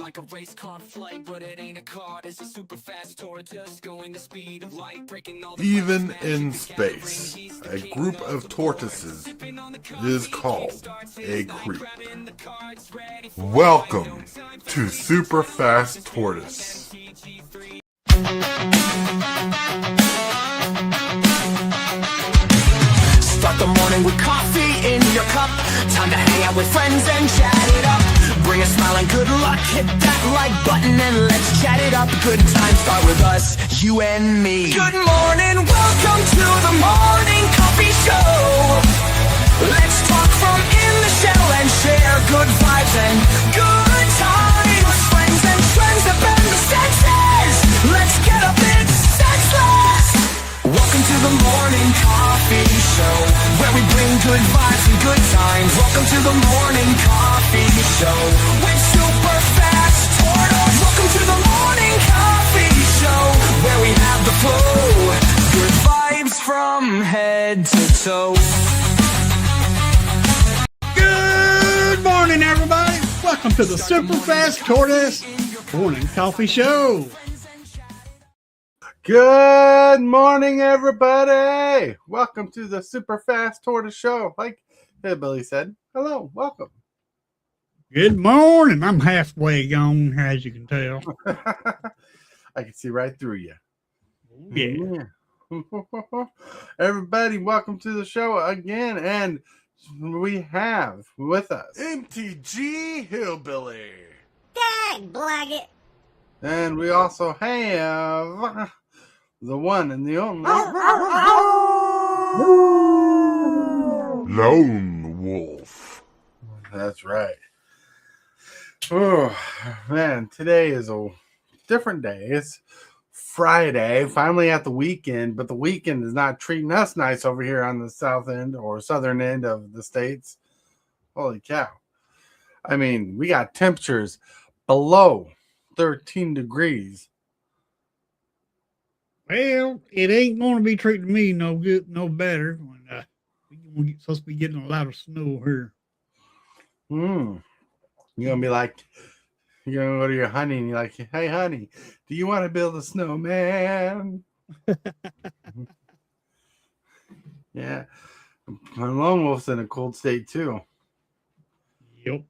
like a race car flight, but it ain't a car. It's a super fast tortoise going the speed of light, breaking all the Even in space, a group of tortoises is called a creep. Welcome to Super Fast Tortoise. Start the morning with coffee in your cup. Time to hang out with friends and chat it up. Bring a smile and good luck. Hit that like button and let's chat it up. Good times start with us, you and me. Good morning, welcome to the morning coffee show. Let's talk from in the shell and share good vibes and good times. Friends and trends that bend the senses. Let's get a bit senseless. Welcome to the morning coffee show, where we bring good vibes and good times. Welcome to the morning coffee show with Super Fast Tortoise. Welcome to the morning coffee show, where we have the flow. Good vibes from head to toe. Good morning, everybody. Welcome to the Super Fast Tortoise morning coffee show. Good morning, everybody. Welcome to the Super Fast Tortoise show. Like Hillbilly said, hello, welcome. Good morning. I'm halfway gone, as you can tell. I can see right through you. Yeah. Everybody, welcome to the show again, and we have with us MTG Hillbilly. Dag blaggit. And we also have the one and the only Lone Wolf. That's right. Oh, man, today is a different day. It's Friday, finally at the weekend, but the weekend is not treating us nice over here on the south end or southern end of the states. Holy cow. I mean, we got temperatures below 13 degrees. Well, it ain't going to be treating me no good, no better. We're supposed to be getting a lot of snow here. You're going to be like, you're going to go to your honey and you're like, hey, honey, do you want to build a snowman? Yeah. My lone wolf's in a cold state too. Yep.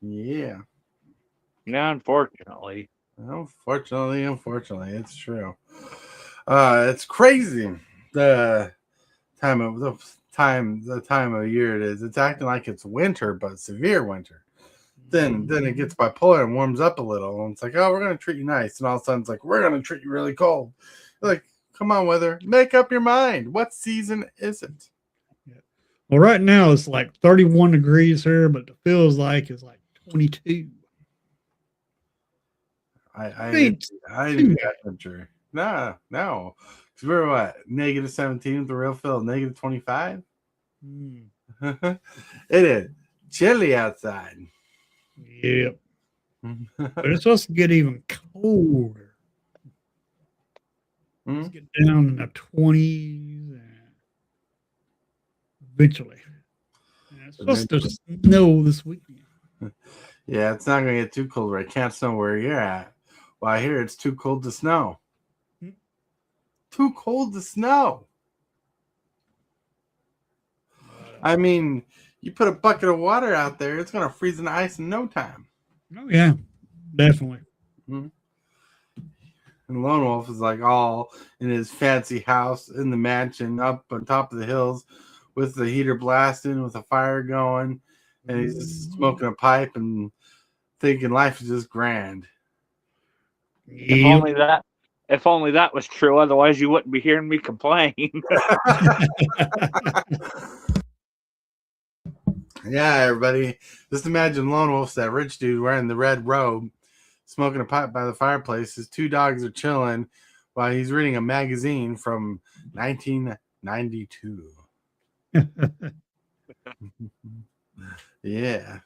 Yeah. Yeah, unfortunately. Unfortunately, it's true. It's crazy the time of year it is. It's acting like it's winter, but severe winter. Then it gets bipolar and warms up a little, and it's like, oh, we're gonna treat you nice, and all of a sudden it's like, we're gonna treat you really cold. Like, come on, weather, make up your mind. What season is it? Well, right now it's like 31 degrees here, but it feels like it's like 22. I didn't get temperature. No. Because we're what? Negative 17 with the real feel, negative 25. It is chilly outside. Yep. But it's supposed to get even colder. Let's get down in the 20s eventually. And it's supposed to snow this weekend. Yeah, it's not going to get too cold where it can't snow where you're at. Well, I hear it's too cold to snow. Too cold to snow. I mean, you put a bucket of water out there, it's going to freeze in ice in no time. Oh, yeah, definitely. And Lone Wolf is like all in his fancy house in the mansion up on top of the hills with the heater blasting, with a fire going, and he's just smoking a pipe and thinking life is just grand. If only that was true, otherwise you wouldn't be hearing me complain. Yeah, everybody. Just imagine Lone Wolf's that rich dude wearing the red robe, smoking a pipe by the fireplace. His two dogs are chilling while he's reading a magazine from 1992. Yeah.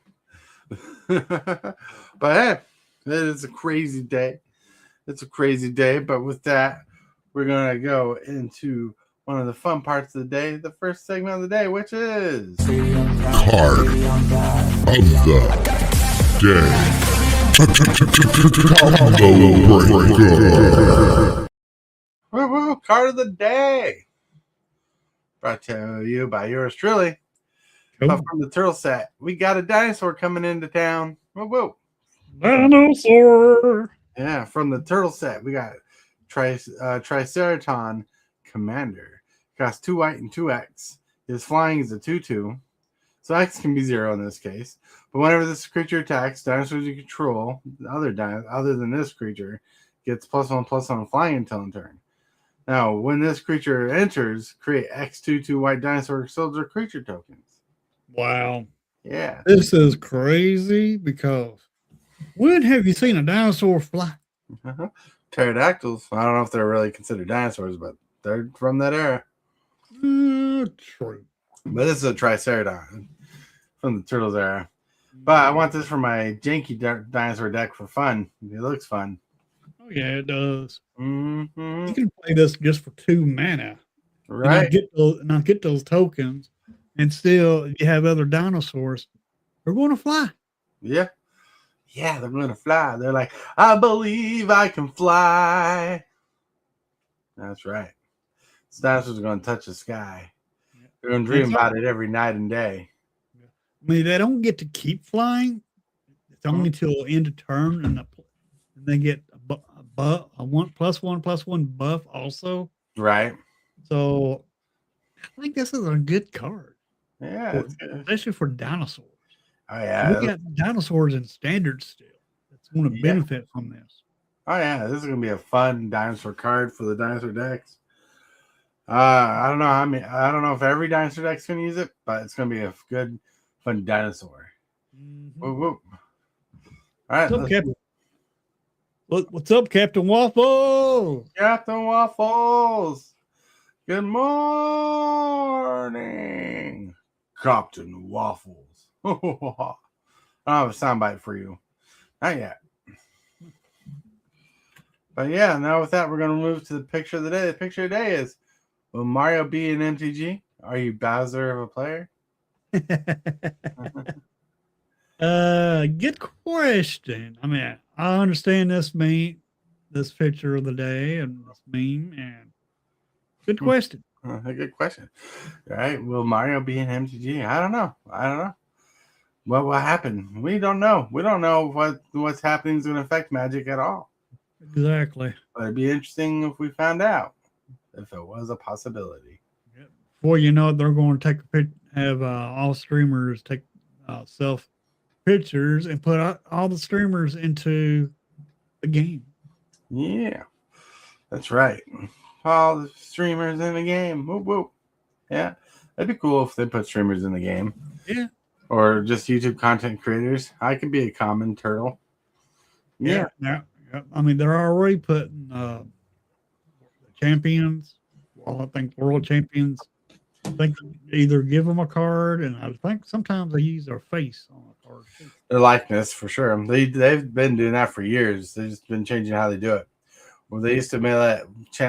But hey, it is a crazy day. It's a crazy day, but with that, we're going to go into one of the fun parts of the day, the first segment of the day, which is Card of the Day. Woo, card of the day. Brought to you by yours truly. But from the turtle set, we got a dinosaur coming into town. Woo. Dinosaur. Yeah, from the turtle set, we got Triceraton Commander. Costs 2 white and 2 X. His flying is a 2/2. So X can be 0 in this case. But whenever this creature attacks, dinosaurs you control, other than this creature, gets +1/+1 flying until in turn. Now, when this creature enters, create X/2/2 white dinosaur soldier creature tokens. Wow. Yeah. This is crazy because when have you seen a dinosaur fly? Pterodactyls. I don't know if they're really considered dinosaurs, but they're from that era. True. But this is a Triceraton from the Turtles era. But I want this for my janky dinosaur deck for fun. It looks fun. Oh, yeah, it does. Mm-hmm. You can play this just for 2 mana. Right. And I'll get those tokens. And still, if you have other dinosaurs, they're going to fly. Yeah. Yeah, they're going to fly. They're like, I believe I can fly. That's right. These dinosaurs are going to touch the sky. They're going to dream about it every night and day. I mean, they don't get to keep flying. It's only till end of turn, and they get a 1/+1/+1 buff also. Right. So I think this is a good card. Yeah. Especially for dinosaurs. Oh, yeah. We got dinosaurs in standard still. That's going to benefit from this. Oh, yeah. This is going to be a fun dinosaur card for the dinosaur decks. I don't know. I mean, I don't know if every dinosaur deck's going to use it, but it's going to be a good, fun dinosaur. Mm-hmm. Whoop, whoop. All right. What's up, Captain Waffle? Captain Waffles. Good morning, Captain Waffles. I don't have a soundbite for you. Not yet. But yeah, now with that, we're going to move to the picture of the day. The picture of the day is, will Mario be an MTG? Are you Bowser of a player? Good question. I mean, I understand this picture of the day and this meme, and good question. A good question. All right. Will Mario be an MTG? I don't know. What will happen? We don't know. We don't know what's happening is going to affect Magic at all. Exactly. But it'd be interesting if we found out if it was a possibility. Before you know it, they're going to take a pic, have all streamers take self pictures and put all the streamers into the game. Yeah, that's right. All the streamers in the game. Whoop, whoop. Yeah, that'd be cool if they put streamers in the game. Yeah. Or just YouTube content creators. I could be a common turtle. Yeah. I mean, they're already putting champions. Well, I think world champions. I think either give them a card, and I think sometimes they use their face on a card too. Their likeness for sure. They've been doing that for years. They've just been changing how they do it. Well, they used to let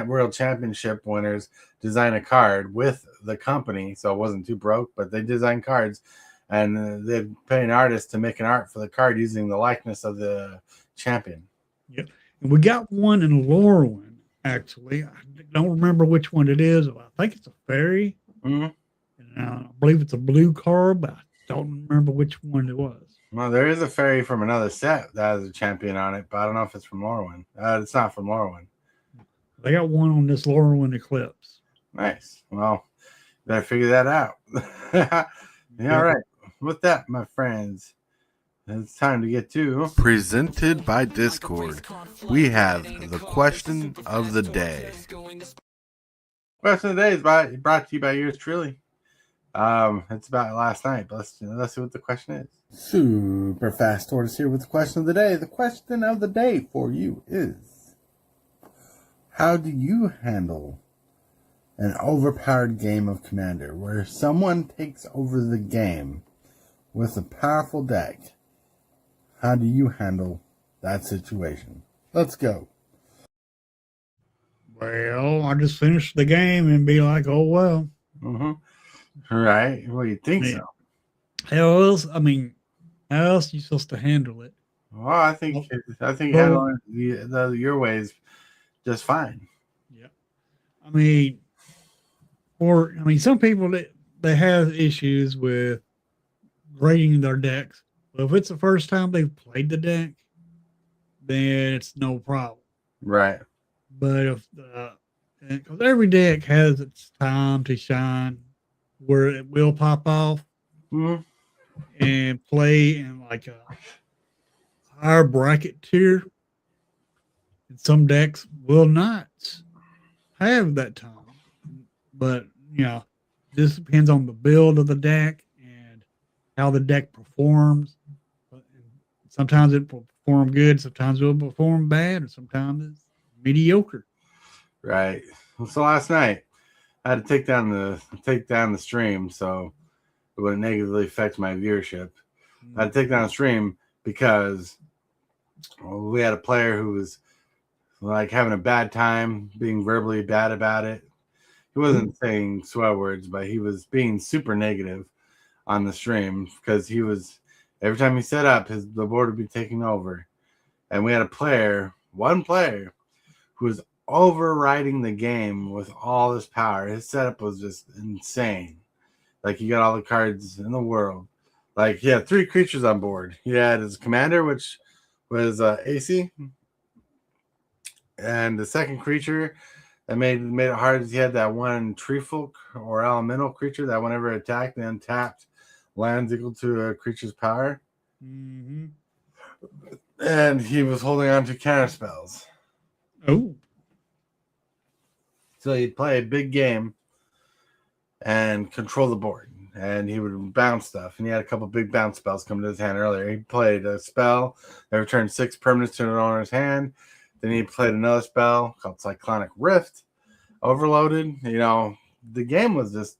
world championship winners design a card with the company, so it wasn't too broke. But they designed cards, and they'd pay an artist to make an art for the card using the likeness of the champion. Yep. And we got one in Lorwyn, actually. I don't remember which one it is. I think it's a fairy. Mm-hmm. And, I believe it's a blue card, but I don't remember which one it was. Well, there is a fairy from another set that has a champion on it, but I don't know if it's from Lorwyn. It's not from Lorwyn. They got one on this Lorwyn Eclipse. Nice. Well, better figure that out. Yeah, all right. With that, my friends, it's time to get to presented by Discord. We have the question of the day. Question of the day is brought to you by yours truly. It's about last night, but let's see what the question is. Super Fast Tortoise here with the question of the day. The question of the day for you is, how do you handle an overpowered game of Commander where someone takes over the game with a powerful deck? How do you handle that situation? Let's go. Well, I just finish the game and be like, oh, well. Mm-hmm. Right. Well, you think so. How else? I mean, how else are you supposed to handle it? Well, I think Well, handling your ways just fine. yeah. I mean, some people that they have issues with grading their decks. But if it's the first time they've played the deck, then it's no problem. Right. But if because every deck has its time to shine, where it will pop off Mhm. and play in like a higher bracket tier, and some decks will not have that time. But this depends on the build of the deck and how the deck performs. Sometimes it will perform good, sometimes it will perform bad, and sometimes it's mediocre. Right. So last night I had to take down the stream so it wouldn't negatively affect my viewership. I had to take down the stream because we had a player who was like having a bad time, being verbally bad about it. He wasn't saying swear words, but he was being super negative on the stream because he was every time he set up, the board would be taking over. And we had one player who was overriding the game with all his power. His setup was just insane. Like he got all the cards in the world. Like he had 3 creatures on board. He had his commander, which was AC, and the second creature that made it hard. He had that one tree folk or elemental creature that whenever it attacked and untapped lands equal to a creature's power. Mm-hmm. And he was holding on to counter spells. Oh. So he'd play a big game and control the board. And he would bounce stuff. And he had a couple big bounce spells come to his hand earlier. He played a spell that returned 6 permanents to an owner's hand. Then he played another spell called Cyclonic Rift. Overloaded. The game was just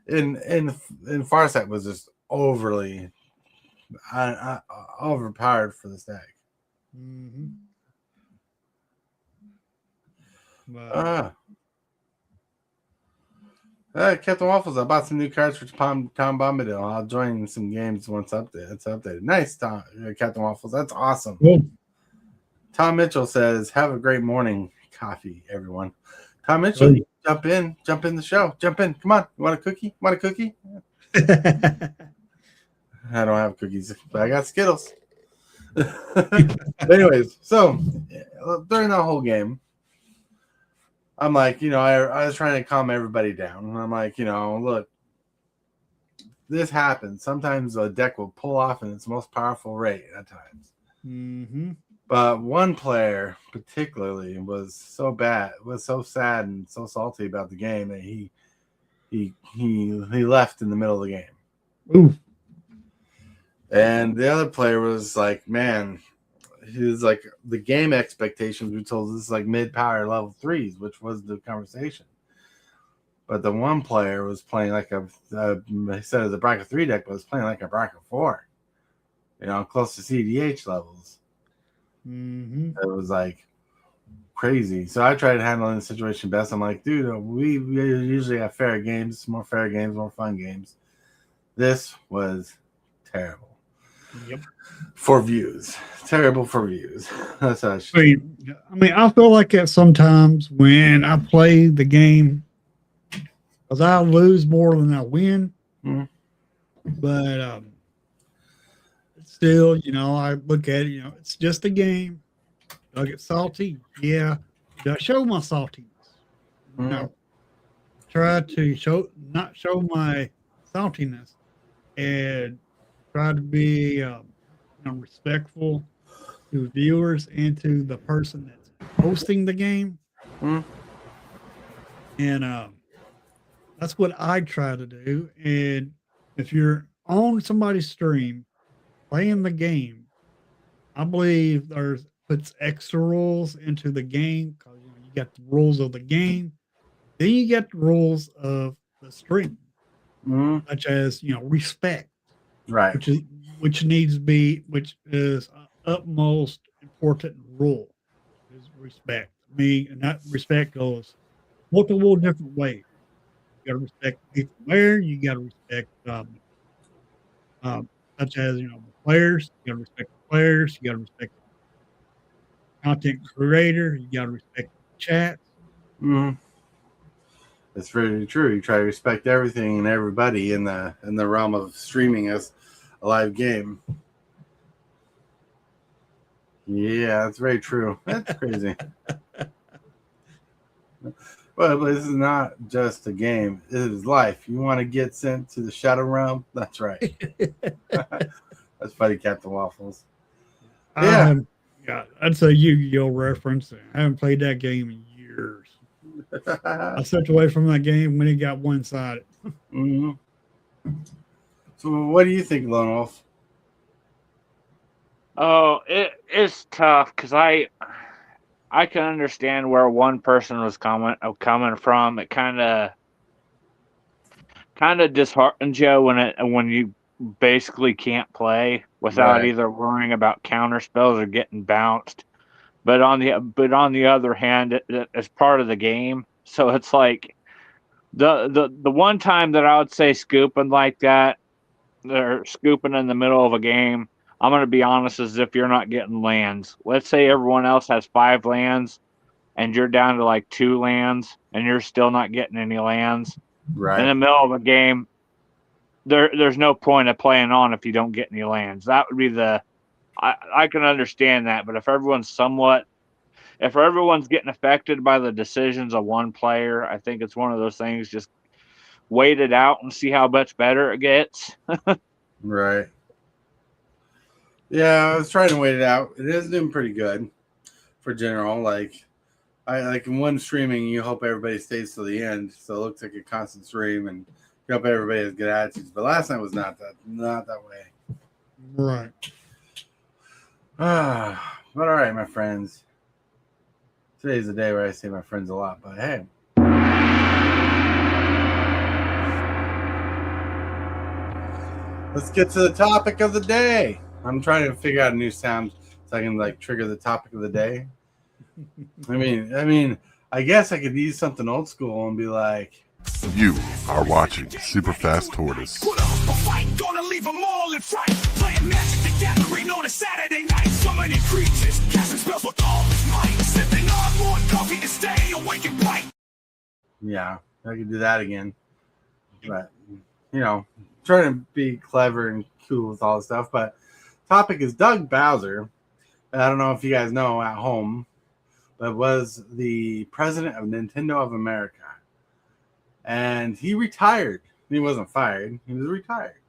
in Farsight was just overly overpowered for this deck. Mm-hmm. Captain Waffles, I bought some new cards for Tom Bombadil. I'll join some games once it's updated. Nice, Captain Waffles. That's awesome. Cool. Tom Mitchell says, "Have a great morning, coffee, everyone." Tom Mitchell, jump in the show. Jump in. Come on. You want a cookie? I don't have cookies, but I got Skittles. But anyways, so during that whole game, I'm like, I was trying to calm everybody down. And I'm like, look, this happens. Sometimes a deck will pull off in its most powerful rate at times. Mm-hmm. But one player particularly was so sad and so salty about the game that he left in the middle of the game. Ooh. And the other player was like, man, he was like, the game expectations we told this is like mid-power level 3s, which was the conversation. But the one player was playing like he said it was a bracket 3 deck, but was playing like a bracket 4, close to CDH levels. Mm-hmm. It was like crazy. So I tried handling the situation best. I'm like, dude, we usually have fair games, more fun games. This was terrible. Yep. For views. Terrible for views. That's how I feel like that sometimes when I play the game, because I lose more than I win. Mm-hmm. But still, I look at it, it's just a game. Do I get salty? Yeah. Do I show my saltiness? Mm-hmm. No. Try to not show my saltiness and try to be respectful to viewers and to the person that's hosting the game. Mm-hmm. And that's what I try to do. And if you're on somebody's stream playing the game, I believe puts extra rules into the game because you got the rules of the game, then you get the rules of the stream, such as respect, right? Which is utmost important rule is respect. And that respect goes multiple different ways. You got to respect people there. You got to respect such as the players. You got to respect the players. You got to respect the content creator. You got to respect the chat. Mm-hmm. That's very true. You try to respect everything and everybody in the realm of streaming as a live game. Yeah, that's very true. That's crazy. But this is not just a game. It is life. You want to get sent to the Shadow Realm? That's right. That's funny, Captain Waffles. Yeah. That's a Yu-Gi-Oh reference. I haven't played that game in years. I stepped away from that game when it got one-sided. Mm-hmm. So what do you think, Lone Wolf? Oh, it's tough because I can understand where one person was coming from. It kind of disheartens you when you basically can't play without Right. either worrying about counter spells or getting bounced. But on the other hand, it's part of the game. So it's like the one time that I would say scooping like that, they're scooping in the middle of a game. I'm going to be honest, as if you're not getting lands. Let's say everyone else has 5 lands and you're down to like 2 lands and you're still not getting any lands. Right. In the middle of a game, there's no point of playing on if you don't get any lands. That would be I can understand that, but if everyone's getting affected by the decisions of one player, I think it's one of those things, just wait it out and see how much better it gets. Right. Yeah, I was trying to wait it out. It is doing pretty good for general. Like in one streaming, you hope everybody stays till the end, so it looks like a constant stream, and you hope everybody has good attitudes. But last night was not that way. Right. But all right, my friends. Today's the day where I say my friends a lot, but hey. Let's get to the topic of the day. I'm trying to figure out a new sound so I can like trigger the topic of the day. I mean, I guess I could use something old school and be like, you are watching Super Fast Tortoise. Put up a fight, gonna leave them all in fright. Playing Magic the Gathering on a Saturday night. Summoning creatures, casting spells with all his might. Sipping on more coffee to stay awake and bright. Yeah, I could do that again. But, trying to be clever and cool with all this stuff. But topic is Doug Bowser. I don't know if you guys know at home, but was the president of Nintendo of America. And he retired. He wasn't fired. He was retired.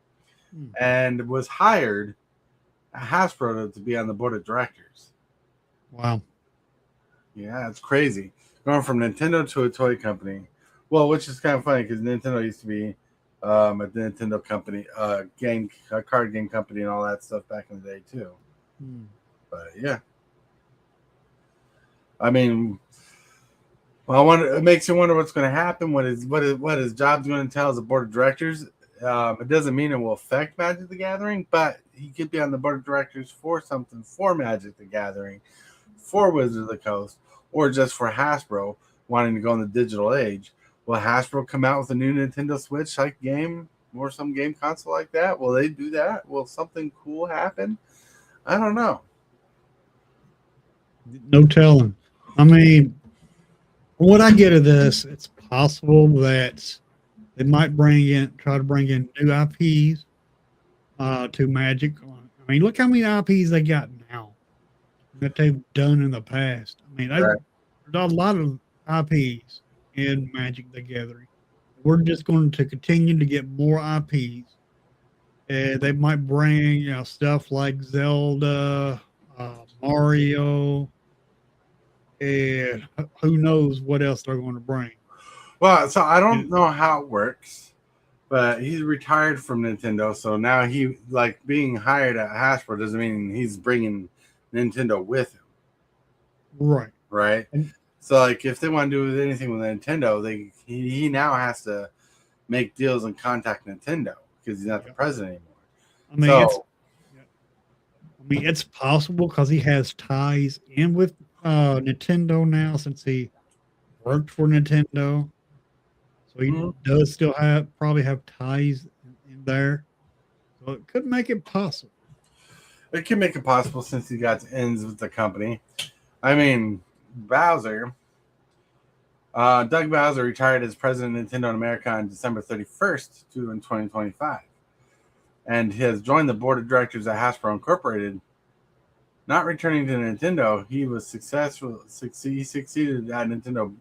And was hired at Hasbro to be on the board of directors. Wow. Yeah, it's crazy. Going from Nintendo to a toy company. Well, which is kind of funny because Nintendo used to be a Nintendo company, a card game company and all that stuff back in the day too. But yeah. I mean, well, it makes you wonder what's going to happen. What his job's going to tell as a board of directors. It doesn't mean it will affect Magic the Gathering, but he could be on the board of directors for something for Magic the Gathering, for Wizards of the Coast, or just for Hasbro wanting to go in the digital age. Will Hasbro come out with a new Nintendo Switch like game or some game console like that? Will they do that? Will something cool happen? I don't know. No telling. I mean, from what I get of this, it's possible that they might try to bring in new IPs to Magic. I mean, look how many IPs they got now that they've done in the past. I mean, there's a lot of IPs in Magic the Gathering. We're just going to continue to get more IPs. They might bring stuff like Zelda, Mario, and who knows what else they're going to bring. Well, so I don't know how it works, but he's retired from Nintendo, so now he being hired at Hasbro doesn't mean he's bringing Nintendo with him. Right. So if they want to do anything with Nintendo, he now has to make deals and contact Nintendo because he's not the president anymore. I mean, it's possible because he has ties in with Nintendo now since he worked for Nintendo. So he does still probably have ties in there. So it could make it possible. It can make it possible since he got ends with the company. I mean, Bowser. Doug Bowser retired as president of Nintendo in America on December 31st, 2025, and has joined the board of directors at Hasbro Incorporated. Not returning to Nintendo, he was successful. He succeeded at Nintendo.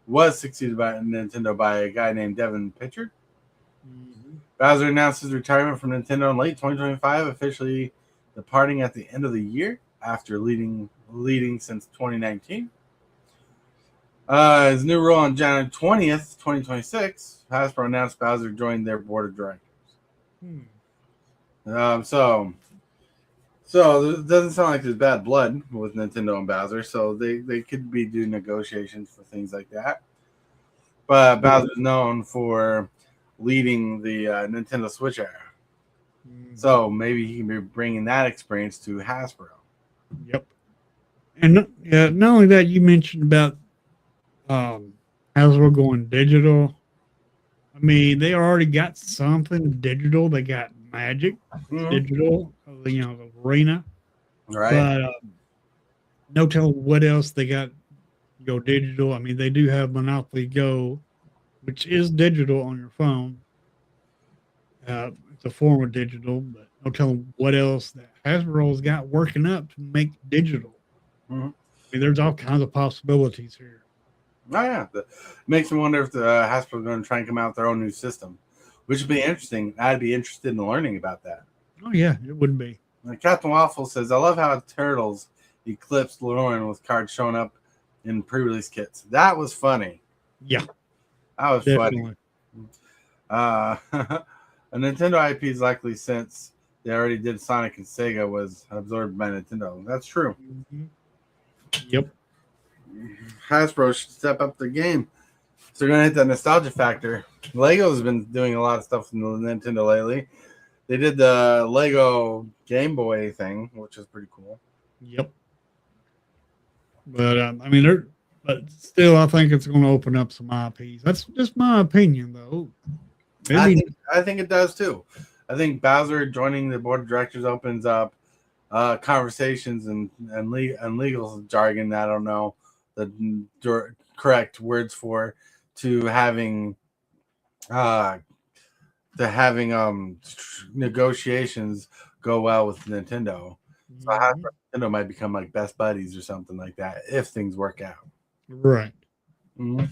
Was succeeded by Nintendo by a guy named Devin Pitchard. Bowser announced his retirement from Nintendo in late 2025, officially departing at the end of the year after leading since 2019. His new role on January 20th, 2026, Hasbro announced Bowser joined their board of directors. So it doesn't sound like there's bad blood with Nintendo and Bowser, so they could be doing negotiations for things like that. But Bowser's known for leading the Nintendo Switch era. So maybe he can be bringing that experience to Hasbro. Yep. And not only that, you mentioned about Hasbro going digital. I mean, they already got something digital. They got Magic digital, the arena. Right. But no telling what else they got go digital. I mean, they do have Monopoly Go, which is digital on your phone. It's a form of digital, but no telling what else that Hasbro's got working up to make digital. I mean, there's all kinds of possibilities here. Oh, yeah. It makes me wonder if the Hasbro is going to try and come out with their own new system, which would be interesting. I'd be interested in learning about that. Oh, yeah, it would be. Captain Waffle says, I love how Turtles eclipsed Lauren with cards showing up in pre-release kits. That was funny. Yeah. That was Definitely. funny. A Nintendo IP is likely, since they already did Sonic and Sega, was absorbed by Nintendo. That's true. Yep. Hasbro should step up their game. So they're going to hit that nostalgia factor. Lego's been doing a lot of stuff in Nintendo lately. They did the Lego Game Boy thing, which is pretty cool. Yep. But I mean, but still, I think it's going to open up some IPs. That's just my opinion, though. I think it does too. I think Bowser joining the board of directors opens up conversations and legal jargon. I don't know the correct words for to having negotiations go well with Nintendo. So Nintendo might become like best buddies or something like that if things work out. Right. And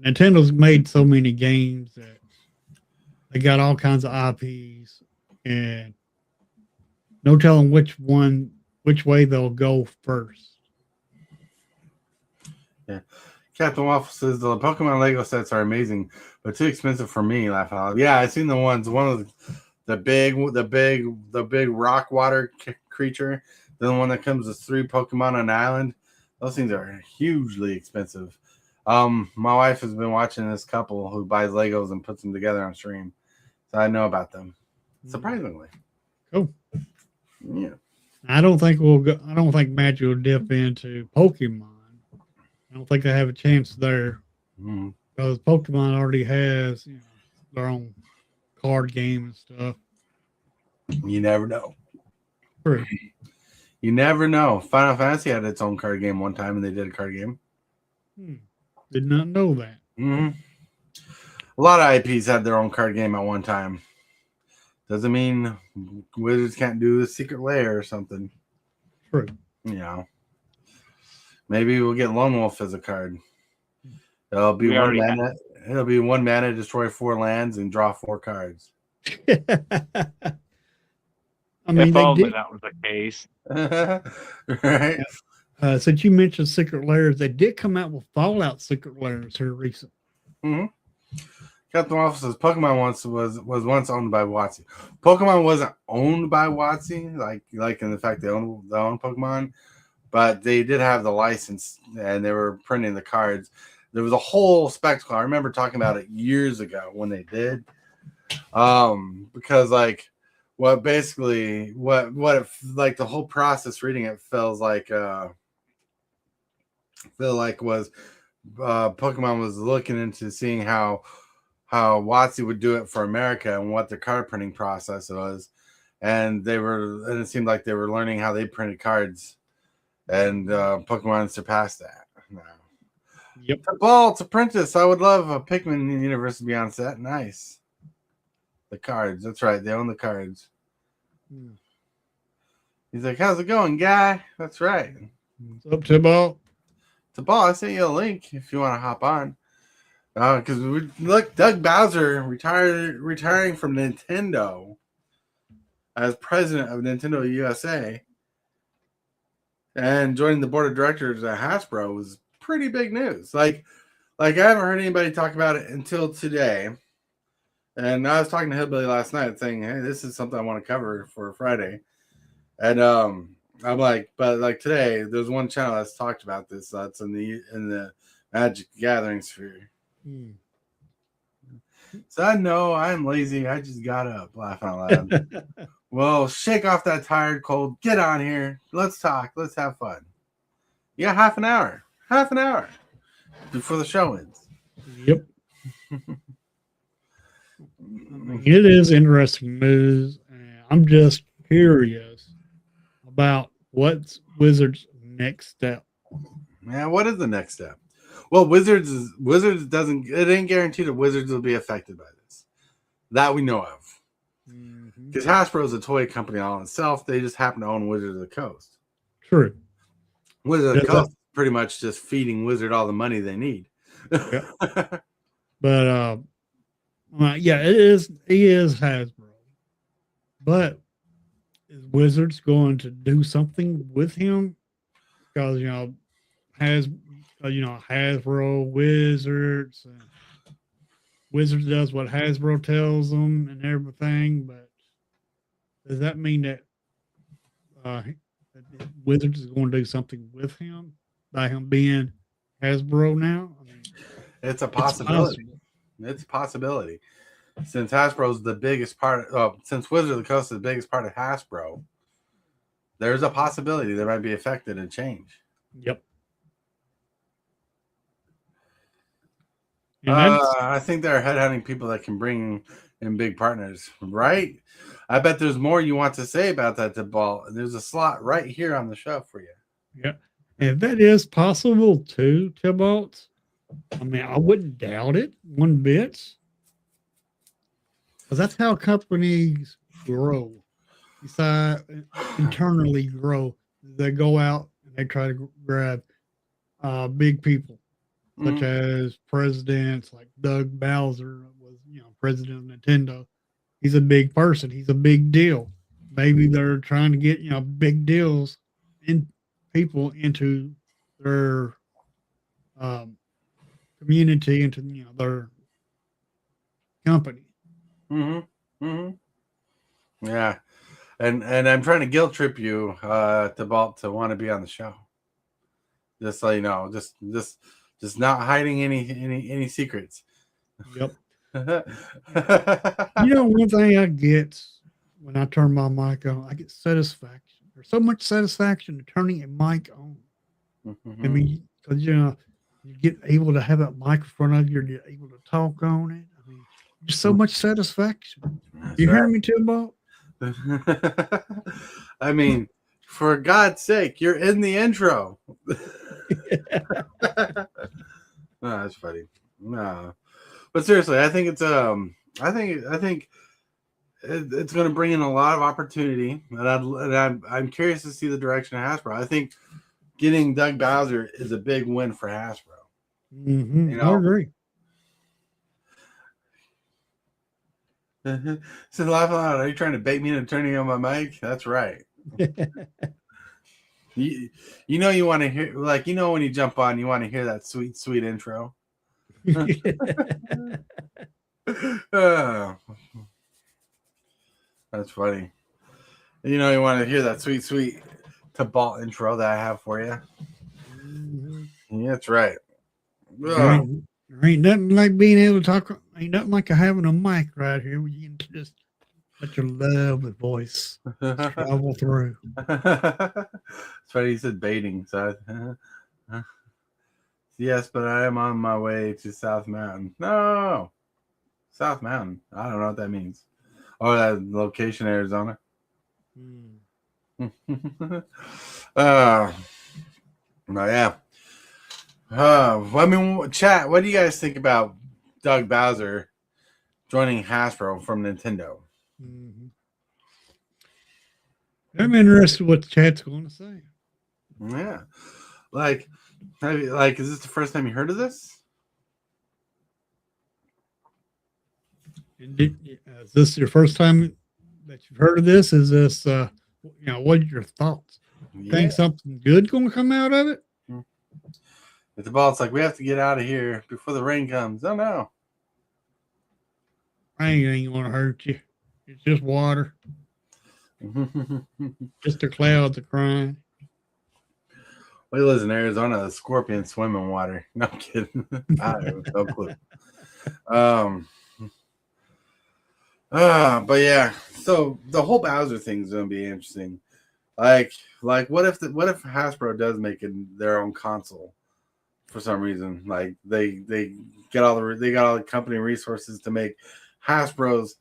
Nintendo's made so many games that they got all kinds of IPs, and no telling which way they'll go first. Yeah. Captain Waffle says the Pokemon Lego sets are amazing, but too expensive for me. Laugh out. Yeah, I've seen the ones. One of the big rock water creature. The one that comes with 3 Pokemon on an island. Those things are hugely expensive. My wife has been watching this couple who buys Legos and puts them together on stream, so I know about them. Surprisingly, cool. Yeah, I don't think Magic will dip into Pokemon. I don't think they have a chance there because Pokemon already has their own card game and stuff. You never know. True. You never know. Final Fantasy had its own card game one time, and they did a card game. Did not know that. A lot of IPs had their own card game at one time. Doesn't mean Wizards can't do a Secret Lair or something. True. Maybe we'll get Lone Wolf as a card. It'll be one mana, destroy 4 lands, and draw 4 cards. I mean, if only that was the case. Right. Since you mentioned Secret Lairs, they did come out with Fallout Secret Lairs here recently. Captain Waffle says Pokemon was once owned by WotC. Pokemon wasn't owned by WotC, like in the fact they own Pokemon, but they did have the license and they were printing the cards. There was a whole spectacle. I remember talking about it years ago when they did, because what the whole process reading it feels like was Pokemon was looking into seeing how WotC would do it for America and what the card printing process was, and it seemed like they were learning how they printed cards, and Pokemon surpassed that. No. Yep. Tibalts Apprentice. I would love a Pikmin universe to be on set. Nice. The cards. That's right. They own the cards. He's like, how's it going, guy? That's right. What's up, Tibalt? Tibalt, I sent you a link if you want to hop on. Because look, Doug Bowser retiring from Nintendo as president of Nintendo USA and joining the board of directors at Hasbro was pretty big news. Like I haven't heard anybody talk about it until today. And I was talking to Hillbilly last night saying, hey, this is something I want to cover for Friday. And I'm like, but like today, there's one channel that's talked about this. That's in the Magic Gathering sphere. So I know I'm lazy. I just got up laughing out loud. Well, shake off that tired cold. Get on here. Let's talk. Let's have fun. Yeah, half an hour before the show ends. Yep. It is interesting news. I'm just curious about what's Wizards' next step. Yeah, what is the next step? Well, Wizards doesn't. It ain't guaranteed that Wizards will be affected by this. That we know of. Because Hasbro is a toy company all in itself. They just happen to own Wizards of the Coast. True. Wizards of the Coast pretty much just feeding Wizard all the money they need. Yeah. But yeah, it is Hasbro. But is Wizards going to do something with him? Because Hasbro, Wizards, Wizards does what Hasbro tells them and everything. But does that mean that Wizards is going to do something with him by him being Hasbro now? I mean, it's a possibility. It's a possibility. Since Hasbro's the biggest part, since Wizard of the Coast is the biggest part of Hasbro, there's a possibility they might be affected and change. Yep. I think they're headhunting people that can bring in big partners, right? I bet there's more you want to say about that, Tibalt. There's a slot right here on the show for you. Yeah. And that is possible too, Tibalt. I mean, I wouldn't doubt it one bit. Because that's how companies grow. Internally grow. They go out and they try to grab big people, such as presidents like Doug Bowser was, president of Nintendo. He's a big person. He's a big deal. Maybe they're trying to get, big deals in people into their community, into their company. Yeah, and I'm trying to guilt trip you, Tibalt, to want to be on the show. Just so you know, just not hiding any secrets. Yep. One thing I get when I turn my mic on, I get satisfaction. There's so much satisfaction in turning a mic on. I mean, because you get able to have that mic in front of you, and you're able to talk on it. I mean, just so much satisfaction. That's you right. hear me, Tibalt? I mean, for God's sake, you're in the intro. No, that's funny. No, but seriously, I think it's I think it's going to bring in a lot of opportunity, and I'm curious to see the direction of Hasbro. I think getting Doug Bowser is a big win for Hasbro. I agree. So laughing out. Are you trying to bait me into turning on my mic? That's right. You want to hear, when you jump on, you want to hear that sweet intro. Oh, that's funny. You want to hear that sweet Tibalt intro that I have for you. Yeah, that's right. There ain't nothing like being able to talk. Ain't nothing like having a mic right here where you can just let your lovely voice travel through. That's funny. He said baiting. So yes, but I am on my way to South Mountain. No, South Mountain. I don't know what that means. Oh, that location, Arizona. Yeah. I mean, chat. What do you guys think about Doug Bowser joining Hasbro from Nintendo? Mm-hmm. I'm interested what the chat's going to say. Yeah, is this the first time you heard of this? And is this your first time that you've heard of this? Is this, what are your thoughts? Think something good going to come out of it? If the ball's like, we have to get out of here before the rain comes. Oh no, Rain ain't going to hurt you. It's just water. Just the clouds are crying. We live in Arizona. The scorpions swim in water. No, I'm kidding. I have no clue. But yeah. So the whole Bowser thing is gonna be interesting. Like what if Hasbro does make their own console for some reason? Like they got all the company resources to make Hasbro's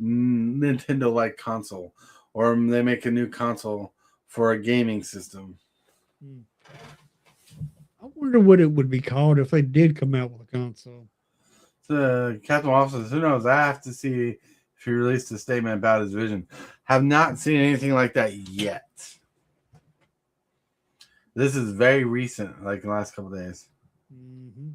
Nintendo like console, or they make a new console for a gaming system. I wonder what it would be called if they did come out with a console. Captain Waffles, who knows? I have to see if he released a statement about his vision. Have not seen anything like that yet. This is very recent, like in the last couple of days. Mm-hmm.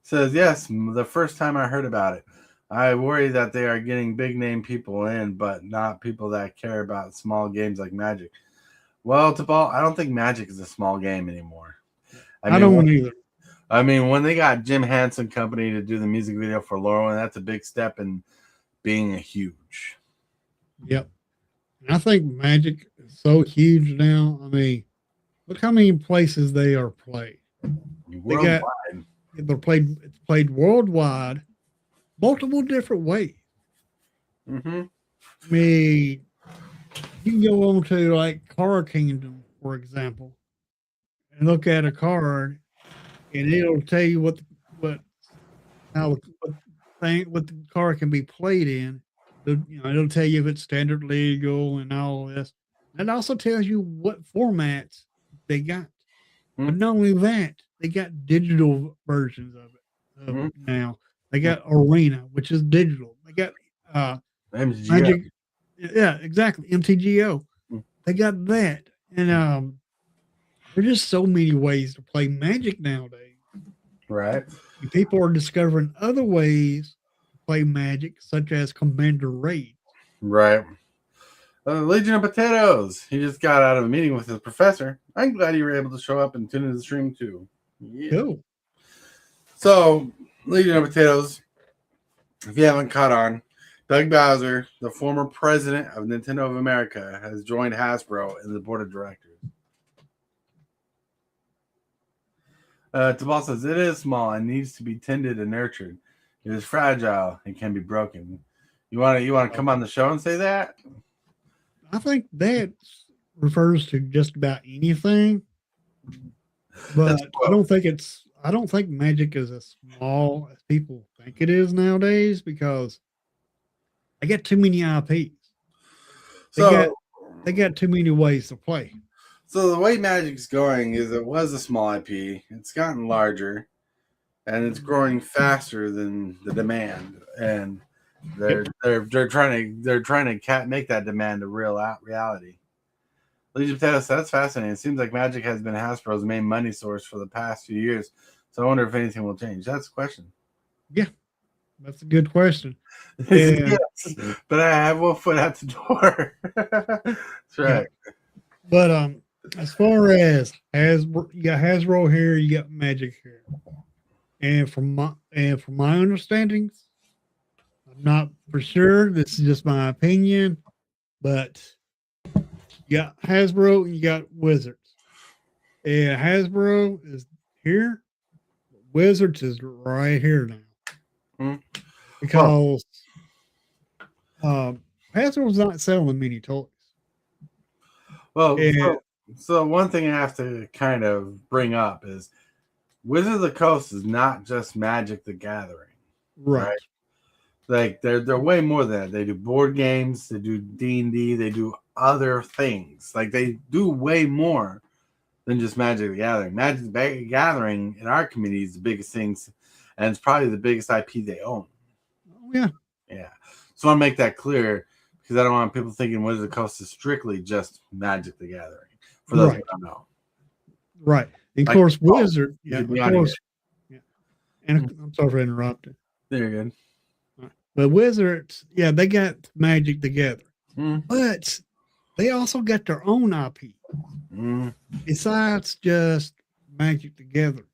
Says, yes, the first time I heard about it. I worry that they are getting big name people in, but not people that care about small games like Magic. Well, Tibalt, I don't think Magic is a small game anymore. I don't either. I mean, when they got Jim Henson Company to do the music video for Laurel, and that's a big step in being a huge. Yep. And I think Magic is so huge now. I mean, look how many places they are played. Worldwide. It's played worldwide, multiple different ways. Mm-hmm. I mean, you can go on to like Card Kingdom, for example, and look at a card, and it'll tell you what the card can be played in. It'll tell you if it's standard, legal, and all this. It also tells you what formats they got. Mm-hmm. But not only that, they got digital versions of it now. They got Arena, which is digital. They got MTGO. Magic. Yeah, exactly. MTGO. They got that. And there's just so many ways to play Magic nowadays. Right. And people are discovering other ways to play Magic, such as Commander Raid. Right. Legion of Potatoes. He just got out of a meeting with his professor. I'm glad you were able to show up and tune into the stream too. Yeah. Cool. So, Legion of Potatoes, if you haven't caught on, Doug Bowser, the former president of Nintendo of America, has joined Hasbro in the board of directors. Tibalt says, it is small and needs to be tended and nurtured. It is fragile and can be broken. You want to come on the show and say that? I think that refers to just about anything. But I don't think Magic is as small as people think it is nowadays, because they got too many IPs. They got too many ways to play. So the way Magic's going is it was a small IP. It's gotten larger, and it's growing faster than the demand. And they're trying to make that demand a real reality. Legion of Potatoes, that's fascinating. It seems like Magic has been Hasbro's main money source for the past few years. So I wonder if anything will change. That's the question. Yeah, that's a good question. Yes, but I have one foot out the door. That's right. Yeah. But as far as Hasbro, you got Hasbro here, you got Magic here, and from my understandings, I'm not for sure. This is just my opinion, but you got Hasbro and you got Wizards. And Hasbro is here. Wizards is right here now. Because Hasbro's not selling many toys. Well, so one thing I have to kind of bring up is Wizards of the Coast is not just Magic the Gathering. Right. Like they're way more than that. They do board games, they do D&D, they do other things. Like they do way more than just Magic the Gathering. Magic the Gathering in our community is the biggest things, and it's probably the biggest IP they own. Oh, yeah. Yeah. So I want to make that clear because I don't want people thinking Wizards of the Coast is strictly just Magic the Gathering. For those who don't know. Right. And of Like, course, Wizard. Yeah, of beyond course. Yeah. And I'm sorry for interrupting. There you go. But Wizards, yeah, they got Magic together. Mm. But they also got their own IP. Mm. Besides just Magic together.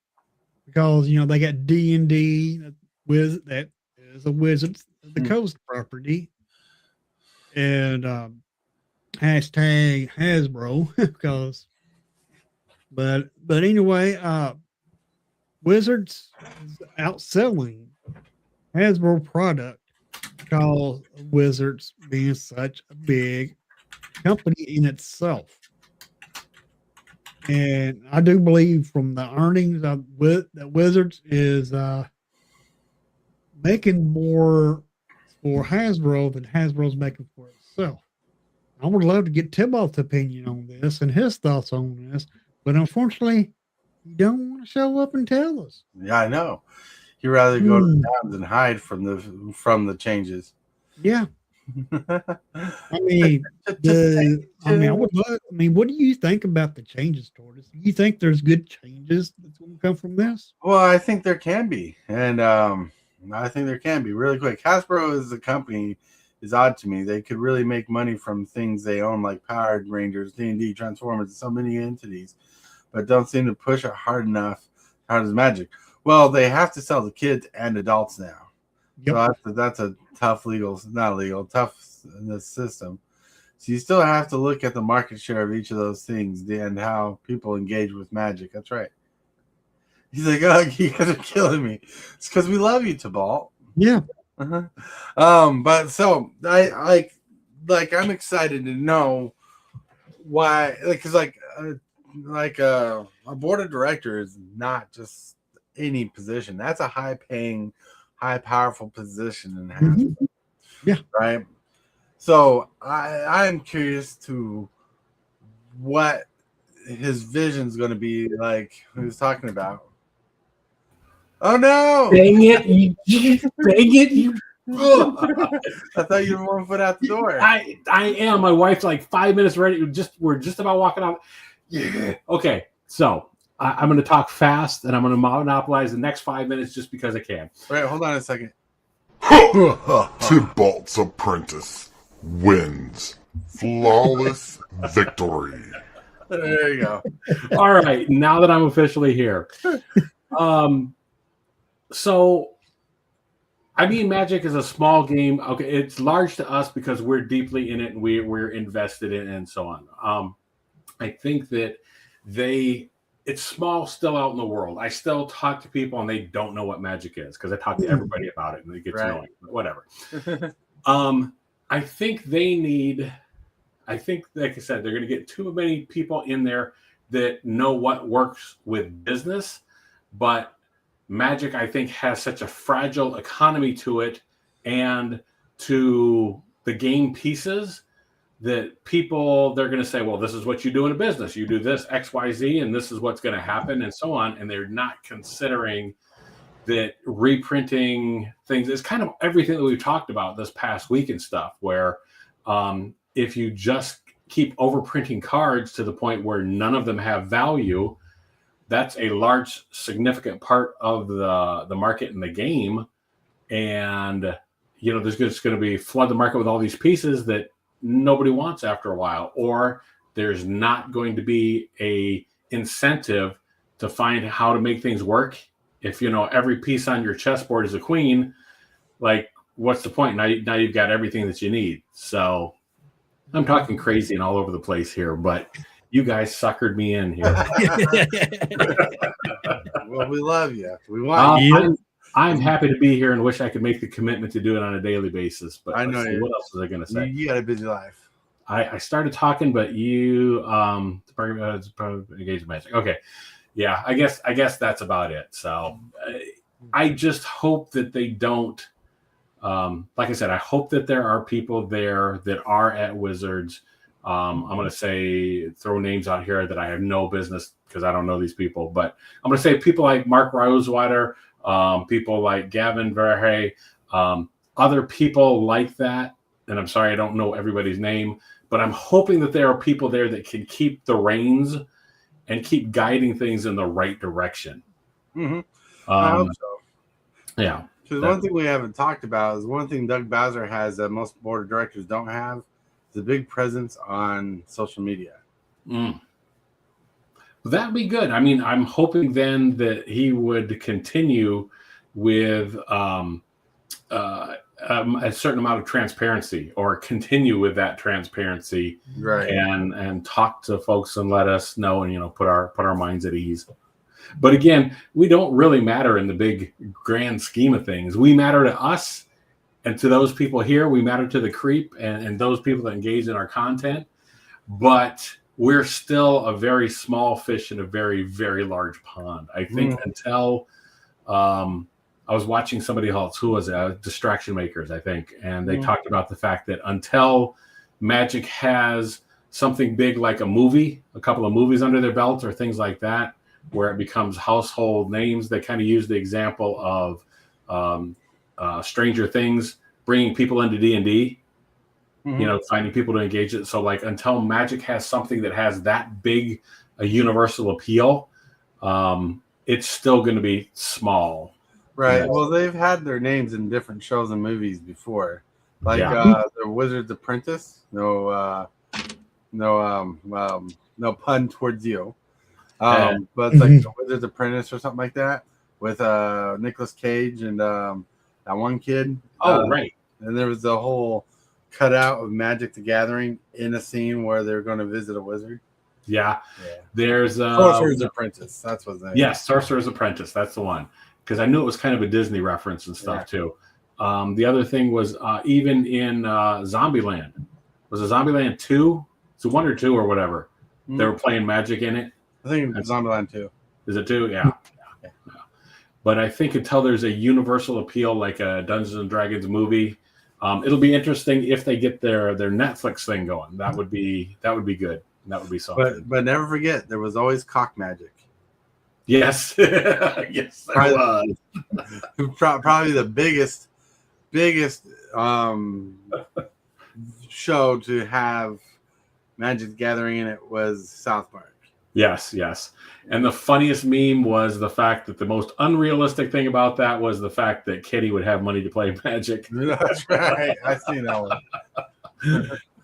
Because, you know, they got D&D with that is a Wizards of the Coast property. And hashtag Hasbro because but anyway, Wizards is outselling Hasbro product because Wizards being such a big company in itself. And I do believe from the earnings that Wizards is making more for Hasbro than Hasbro's making for itself. I would love to get Tibalts' opinion on this and his thoughts on this, but unfortunately, you don't want to show up and tell us. Yeah, I know. You'd rather go to the towns and hide from the changes. Yeah. I mean, what do you think about the changes, Tortoise? Do you think there's good changes that's going to come from this? Well, I think there can be, and I think there can be really quick. Hasbro as a company is odd to me. They could really make money from things they own, like Power Rangers, D&D, Transformers, and so many entities, but don't seem to push it hard enough. How does Magic? Well, they have to sell to kids and adults now. Yep. So that's a tough tough in this system. So you still have to look at the market share of each of those things and how people engage with Magic. That's right. He's like, oh, you guys are killing me. It's because we love you, Tibalt. Yeah. But so I I'm excited to know why, because a board of directors is not just any position. That's a high-paying, high-powerful position in Hasbro. Yeah. Right. So I'm curious to what his vision is going to be like. He was talking about. Oh no! Dang it! Dang it! You. I thought you were 1 foot out the door. I am. My wife's like 5 minutes ready. We're just about walking out. Yeah. Okay, so I'm going to talk fast and I'm going to monopolize the next 5 minutes just because I can. Wait, hold on a second. Tibalts Apprentice wins. Flawless victory. There you go. All right, now that I'm officially here. So, I mean, Magic is a small game. Okay, it's large to us because we're deeply in it and we're invested in it and so on. I think that it's small still out in the world. I still talk to people and they don't know what Magic is because I talk to everybody about it and it gets annoying. But whatever. I think like I said, they're going to get too many people in there that know what works with business, but Magic, I think, has such a fragile economy to it and to the game pieces that they're going to say, well, this is what you do in a business. You do this, X, Y, Z, and this is what's going to happen and so on. And they're not considering that reprinting things is kind of everything that we've talked about this past week and stuff, where if you just keep overprinting cards to the point where none of them have value, that's a large, significant part of the market in the game. And, you know, there's just going to be flood the market with all these pieces that nobody wants after a while, or there's not going to be a incentive to find how to make things work. If, you know, every piece on your chessboard is a queen, like, what's the point? Now you've got everything that you need. So I'm talking crazy and all over the place here, but you guys suckered me in here. Well, we love you. We want you. I'm happy to be here and wish I could make the commitment to do it on a daily basis. But I know what else was I going to say? You got a busy life. I started talking, but you engaged Magic. Okay, yeah. I guess that's about it. So I just hope that they don't like I said, I hope that there are people there that are at Wizards. I'm going to throw names out here that I have no business because I don't know these people, but I'm going to say people like Mark Rosewater, people like Gavin Verhey, other people like that. And I'm sorry, I don't know everybody's name, but I'm hoping that there are people there that can keep the reins and keep guiding things in the right direction. Mm-hmm. I hope so. Yeah. Because one thing we haven't talked about is one thing Doug Bowser has that most board of directors don't have is a big presence on social media. That'd be good. I mean, I'm hoping then that he would continue with a certain amount of transparency, or continue with that transparency, right? And talk to folks and let us know, and put our minds at ease. But again, we don't really matter in the big grand scheme of things. We matter to us and to those people here. We matter to the creep and those people that engage in our content. But we're still a very small fish in a very, very large pond. I think until I was watching somebody else, who was it? Distraction Makers, I think. And they talked about the fact that until Magic has something big like a couple of movies under their belt or things like that, where it becomes household names, they kind of use the example of Stranger Things bringing people into D&D, finding people to engage it. So like until Magic has something that has that big a universal appeal, it's still going to be small. Right. Well, they've had their names in different shows and movies before, like the Wizard's Apprentice. No pun towards you. But it's like the Wizard's Apprentice or something like that with Nicolas Cage and that one kid. Right. And there was the whole cutout of Magic the Gathering in a scene where they're going to visit a wizard. Yeah. There's Sorcerer's Apprentice. That's what's name. Yes, Sorcerer's Apprentice. That's the one. Because I knew it was kind of a Disney reference and stuff too. The other thing was even in Zombieland. Was it Zombieland 2? It's 1 or 2 or whatever. They were playing Magic in it. I think it's Zombieland 2. Is it 2? Yeah. But I think until there's a universal appeal like a Dungeons and Dragons movie, it'll be interesting if they get their Netflix thing going. That would be good. That would be something. But never forget, there was always cock magic. Yes. Yes, there was. Probably the biggest show to have Magic the Gathering in it was South Park. Yes. And the funniest meme was the fact that the most unrealistic thing about that was the fact that Kitty would have money to play Magic. That's right. I've seen that one.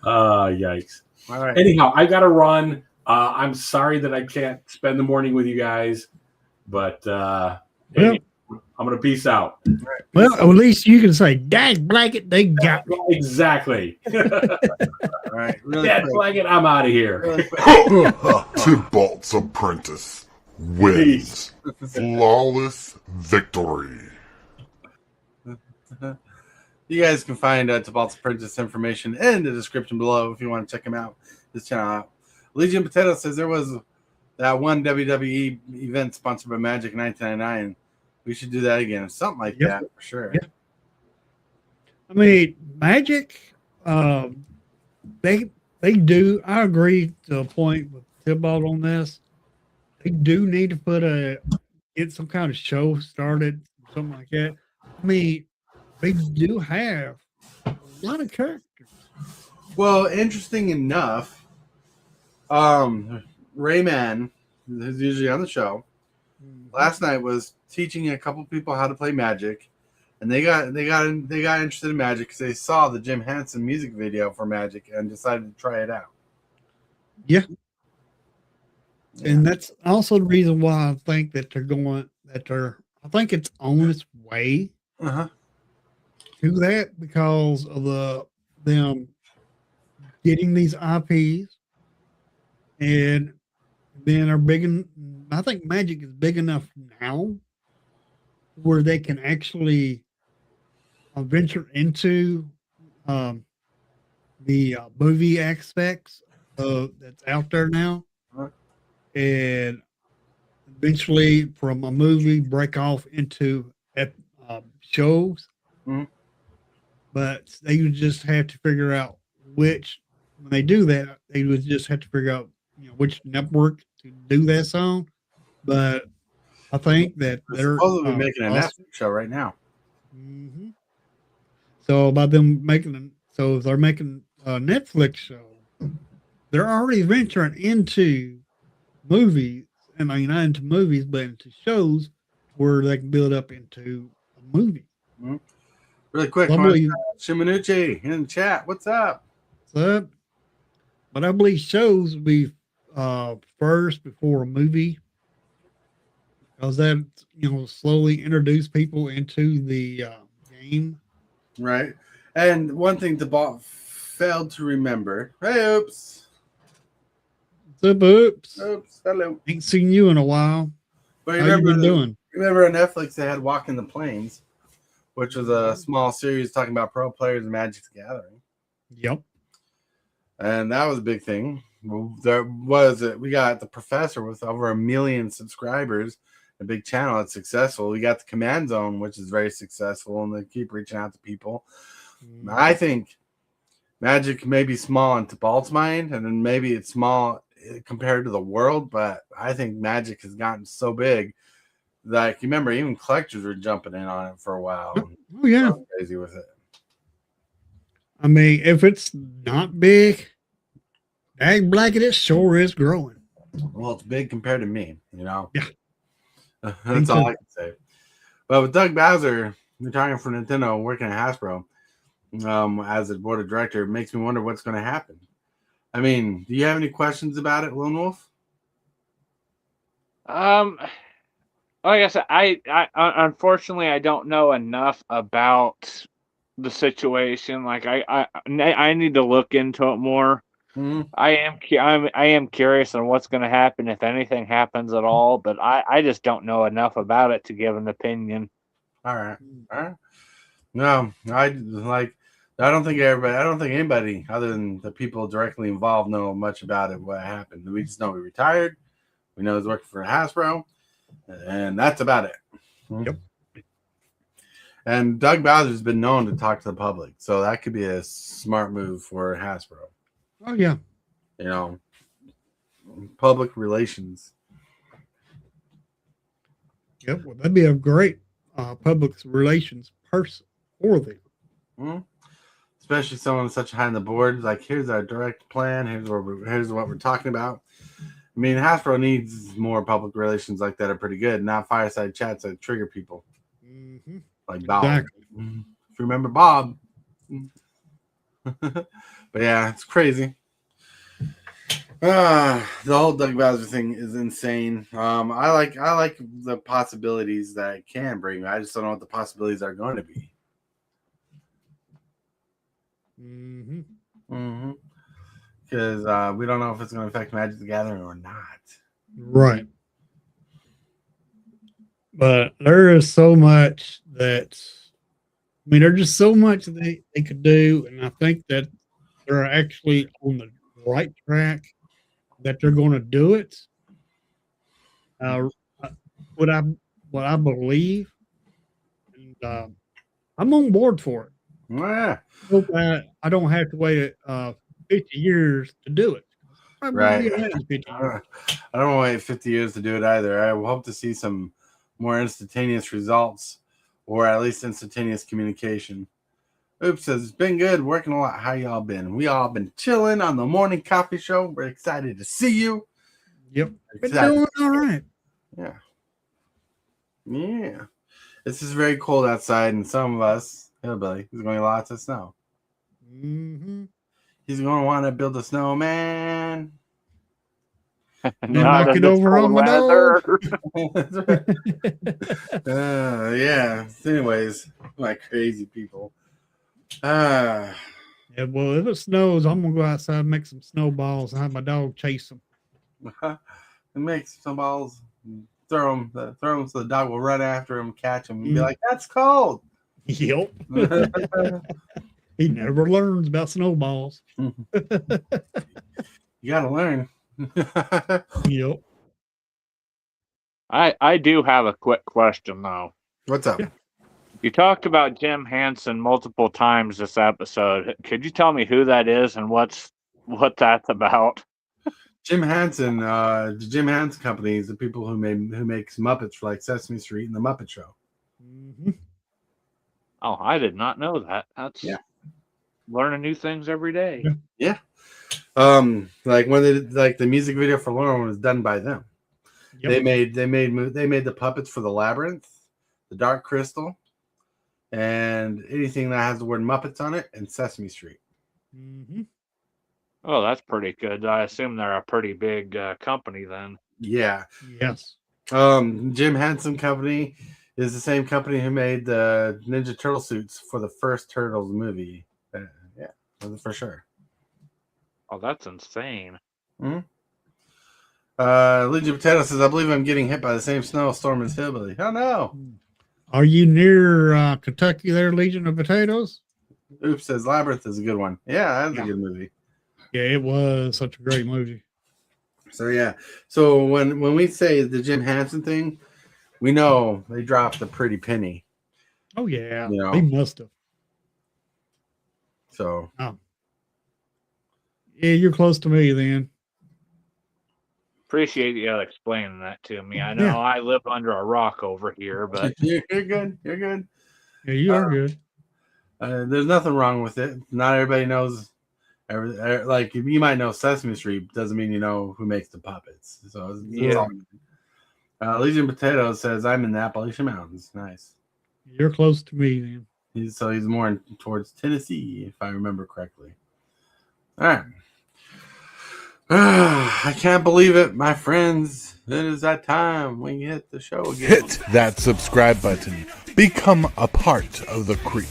Yikes. All right. Anyhow, I got to run. I'm sorry that I can't spend the morning with you guys, but hey, I'm going to peace out. Right. Well, at least you can say, "Dag blanket, they got me." Exactly. All right. Really Dad blanket, I'm out of here. Really Tibalts Apprentice wins. Flawless victory. You guys can find Tibalts Apprentice information in the description below if you want to check him out. This channel out. Legion Potato says there was that one WWE event sponsored by Magic in 1999. We should do that again. Something like that for sure. Yep. I mean, Magic, they do. I agree to a point with Tibalt on this. They do need to get some kind of show started, something like that. I mean, they do have a lot of characters. Well, interesting enough, Rayman, who's usually on the show, last night was teaching a couple people how to play Magic, and they got interested in Magic because they saw the Jim Henson music video for Magic and decided to try it out. Yeah. And that's also the reason why I think that I think it's on its way to that because of them getting these IPs, and then are big. I think Magic is big enough now where they can actually venture into the movie aspects that's out there now, and eventually from a movie break off into shows. but they would just have to figure out which. When they do that, they would just have to figure out which network to do that song. But I think that They're they're supposedly making a awesome. Netflix show right now. Mhm. So by them making, so if they're making a Netflix show, they're already venturing into movies, and I mean not into movies, but into shows where they can build up into a movie. Really quick, I believe, Shimanucci in the chat. What's up? but I believe shows will be first before a movie, because that slowly introduce people into the game. Right. And one thing Tibalts failed to remember. Hey, oops. Oops. Oops. Hello. Ain't seen you in a while. But How you been doing? Remember on Netflix they had Walking the Plains, which was a small series talking about pro players in Magic the Gathering. Yep. And that was a big thing. There was we got the professor with over 1 million subscribers, a big channel that's successful. We got the Command Zone, which is very successful, and they keep reaching out to people. I think Magic may be small in Tibalt's mind, and then maybe it's small compared to the world, but I think Magic has gotten so big. Like, you remember, even collectors were jumping in on it for a while. Oh yeah, crazy with it. I mean, if it's not big, Ag Blacket, it sure is growing. Well, it's big compared to me, Yeah. That's all I can say. But with Doug Bowser, retiring from Nintendo, working at Hasbro as a board of director, it makes me wonder what's going to happen. I mean, do you have any questions about it, Lone Wolf? Like I said, I unfortunately I don't know enough about the situation. Like I need to look into it more. Mm-hmm. I am curious on what's going to happen, if anything happens at all. But I just don't know enough about it to give an opinion. All right. No, I don't think anybody other than the people directly involved know much about it. What happened? We just know he retired. We know he's working for Hasbro, and that's about it. Yep. And Doug Bowser's been known to talk to the public, so that could be a smart move for Hasbro. Oh yeah. Public relations. Yep. Well, that'd be a great public relations person for them. Mm-hmm. Especially someone such high on the board. Like, here's our direct plan. Here's what we're talking about. I mean, Hasbro needs more public relations like that are pretty good, not fireside chats that trigger people. Mm-hmm. Like Bob. Exactly. If you remember Bob. But yeah, it's crazy. The whole Doug Bowser thing is insane. I like the possibilities that it can bring. I just don't know what the possibilities are going to be. Because we don't know if it's going to affect Magic the Gathering or not. Right. But there is so much there's just so much they could do, and I think that they're actually on the right track, that they're going to do it. What I believe, and I'm on board for it. Yeah. Hope I don't have to wait 50 years to do it. Right. I don't want to wait 50 years to do it either. I hope to see some more instantaneous results, or at least instantaneous communication. Oops says, it's been good, working a lot. How y'all been? We all been chilling on the morning coffee show. We're excited to see you. Yep. Been doing all right. Yeah. Yeah. It's just very cold outside, and some of us, HILLBILLY, is going to lots of snow. Mm-hmm. He's going to want to build a snowman. Knock it over on my door. Yeah. Anyways, my crazy people. Yeah, well, if it snows, I'm gonna go outside and make some snowballs and have my dog chase them. Make some balls, throw them so the dog will run after him, catch him, and be like, "That's cold." Yep. He never learns about snowballs. You gotta learn. Yep. I do have a quick question though. What's up? Yeah. You talked about Jim Henson multiple times this episode. Could you tell me who that is and what that's about? Jim Henson, the Jim Henson Company is the people who makes Muppets for like Sesame Street and the Muppet Show. Mm-hmm. Oh, I did not know that. That's learning new things every day. Yeah. Like when they did, like the music video for Lauren was done by them. Yep. They made the puppets for the Labyrinth, the Dark Crystal, and anything that has the word Muppets on it, and Sesame Street. Mm-hmm. Oh, that's pretty good. I assume they're a pretty big company then. Yeah. Yes. Jim Henson Company is the same company who made the Ninja Turtle suits for the first Turtles movie. Yeah, for sure. Oh, that's insane. Mm-hmm. Legion Potato says, I believe I'm getting hit by the same snowstorm as Hillbilly. Oh, no. Are you near Kentucky there, Legion of Potatoes? Oops says, Labyrinth is a good one. Yeah, that's a good movie. Yeah, it was such a great movie. So, yeah. So, when we say the Jim Henson thing, we know they dropped a pretty penny. Oh, yeah. You know? They must have. So. Oh. Yeah, you're close to me then. Appreciate you explaining that to me. I know I live under a rock over here, but You're good. You're good. Yeah, you are good. There's nothing wrong with it. Not everybody knows. Like you might know Sesame Street, doesn't mean you know who makes the puppets. So yeah. Legion Potato says, I'm in the Appalachian Mountains. Nice. You're close to me then. He's more towards Tennessee, if I remember correctly. All right. I can't believe it, my friends. It is that time when you hit the show again. Hit that subscribe button. Become a part of the creep.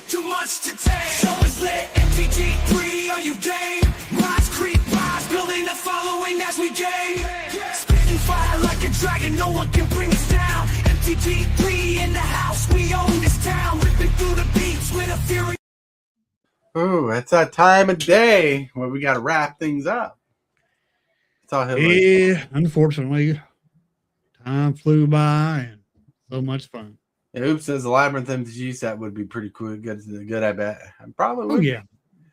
Too much to take. Show is lit. EP3, are you game? Rise, creep, rise, building a following as we gain. Spitting fire like a dragon, no one can bring us down. EP3 in the house, we own this town. Ripping through the beats with a fury. Oh, it's that time of day where we got to wrap things up. That's all Hillbilly. Yeah, unfortunately, time flew by and so much fun. Yeah, Oops says the Labyrinth MTG set would be pretty cool. Good, I bet. I probably would. Oh yeah,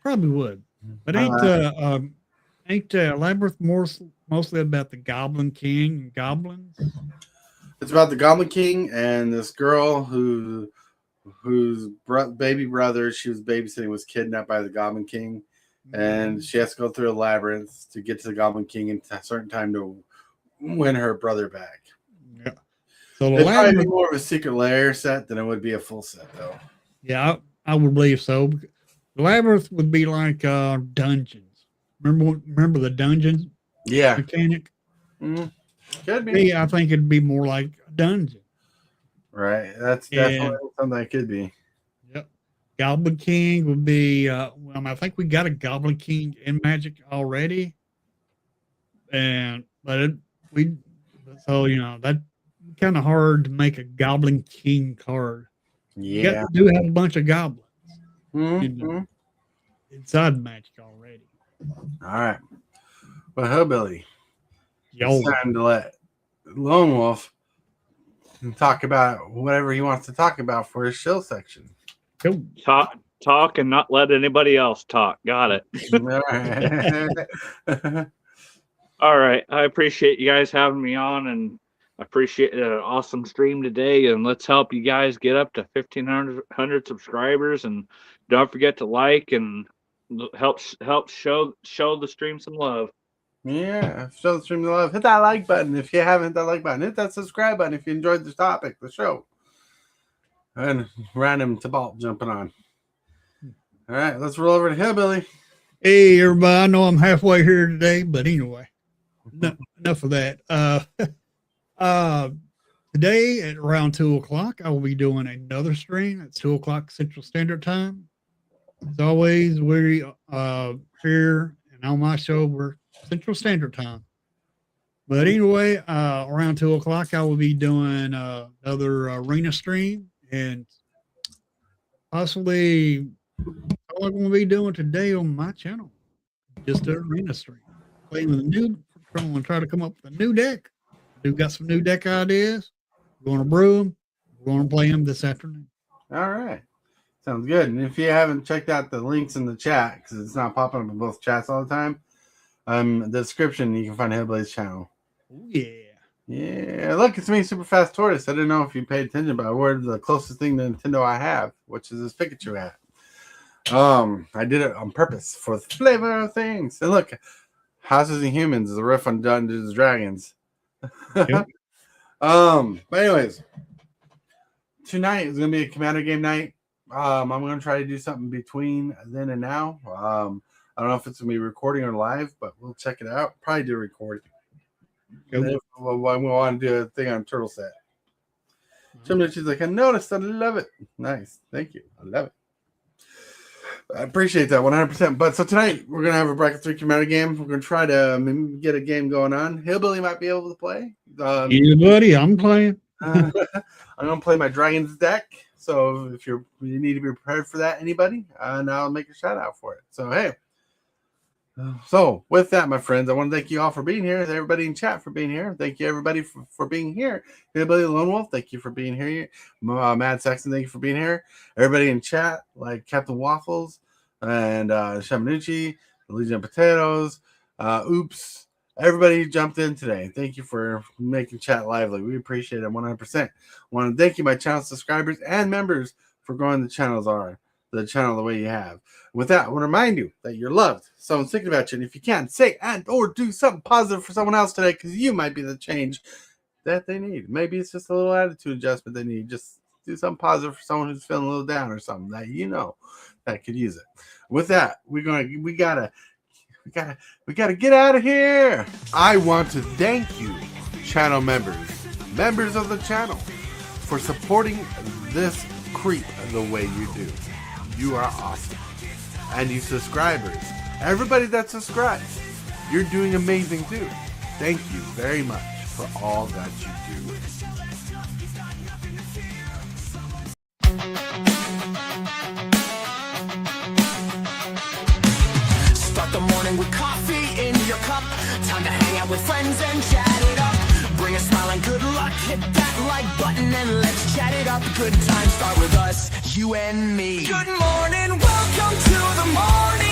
probably would. But ain't Labyrinth mostly about the Goblin King and goblins? It's about the Goblin King and this girl whose baby brother she was babysitting was kidnapped by the Goblin King, and she has to go through a labyrinth to get to the Goblin King in a certain time to win her brother back. Yeah. So the It's probably Labyrinth, more of a secret layer set than it would be a full set, though. yeah, I would believe so. The Labyrinth would be like dungeons. Remember the dungeons mechanic? Mm-hmm. Could be. Yeah, I think it'd be more like a dungeon. Right. That's definitely something that could be. Yep. Goblin King would be I think we got a Goblin King in Magic already. So that kind of hard to make a Goblin King card. Yeah. You do have a bunch of goblins Mm-hmm. inside Magic already. All right. Well, Hillbilly, Yo. it's time to let Lone Wolf talk about whatever he wants to talk about for his shill section. Cool. Talk and not let anybody else talk. Got it. All right. All right. I appreciate you guys having me on, and I appreciate an awesome stream today. And let's help you guys get up to 1,500 subscribers. And don't forget to like and help show the stream some love. Yeah, show the stream the love. Hit that like button if you haven't hit that like button. Hit that subscribe button if you enjoyed the topic, the show. And random Tibalt jumping on. All right, let's roll over to Hillbilly. Hey, everybody. I know I'm halfway here today, but anyway, enough of that. Today at around 2 o'clock, I will be doing another stream at 2 o'clock Central Standard Time. As always, we here and on my show, we're Central Standard Time. But anyway, around 2 o'clock, I will be doing another arena stream, and possibly all I'm going to be doing today on my channel, just an arena stream, playing with going to try to come up with a new deck. We've got some new deck ideas. We're going to brew them. We're going to play them this afternoon. All right. Sounds good. And if you haven't checked out the links in the chat, because it's not popping up in both chats all the time, the description, you can find Hillbilly's channel. Oh, yeah. Yeah, look, it's me, Super Fast Tortoise. I didn't know if you paid attention, but I wore the closest thing to Nintendo I have, which is this Pikachu hat. I did it on purpose for the flavor of things. And look, Houses and Humans is a riff on Dungeons and Dragons. Yep. But anyways, tonight is gonna be a Commander game night. I'm gonna try to do something between then and now. I don't know if it's gonna be recording or live, but we'll check it out. Probably do a recording. Yep. We want to do a thing on Turtle Set. She's like, I noticed. I love it. Nice. Thank you. I love it. I appreciate that 100%. But so tonight we're gonna have a bracket 3 Commander game. We're gonna try to get a game going on. Hillbilly might be able to play. Yeah, buddy, I'm playing. I'm gonna play my Dragons deck. So if you need to be prepared for that, anybody, and I'll make a shout out for it. So hey. So with that, my friends, I want to thank you all for being here. Everybody in chat for being here. Thank you everybody for being here. Everybody, Lone Wolf, thank you for being here. Mad Saxon, thank you for being here. Everybody in chat, like Captain Waffles and Shamanucci, the Legion of Potatoes, Oops. Everybody jumped in today. Thank you for making chat lively. We appreciate it 100%. I want to thank you, my channel subscribers and members, for growing the channel the way you have. With that, I want to remind you that you're loved. Someone's thinking about you, and if you can, say and or do something positive for someone else today, because you might be the change that they need. Maybe it's just a little attitude adjustment they need. Just do something positive for someone who's feeling a little down or something that you know that could use it. With that, we gotta get out of here. I want to thank you, channel members of the channel, for supporting this creep the way you do. You are awesome. And you subscribers, everybody that subscribes, you're doing amazing too. Thank you very much for all that you do. Start the morning with coffee in your cup. Time to hang out with friends and chat it up. Bring a smile and good luck. Hit that like button and let's chat it up. Good times start with us, you and me. Good morning, welcome to the morning.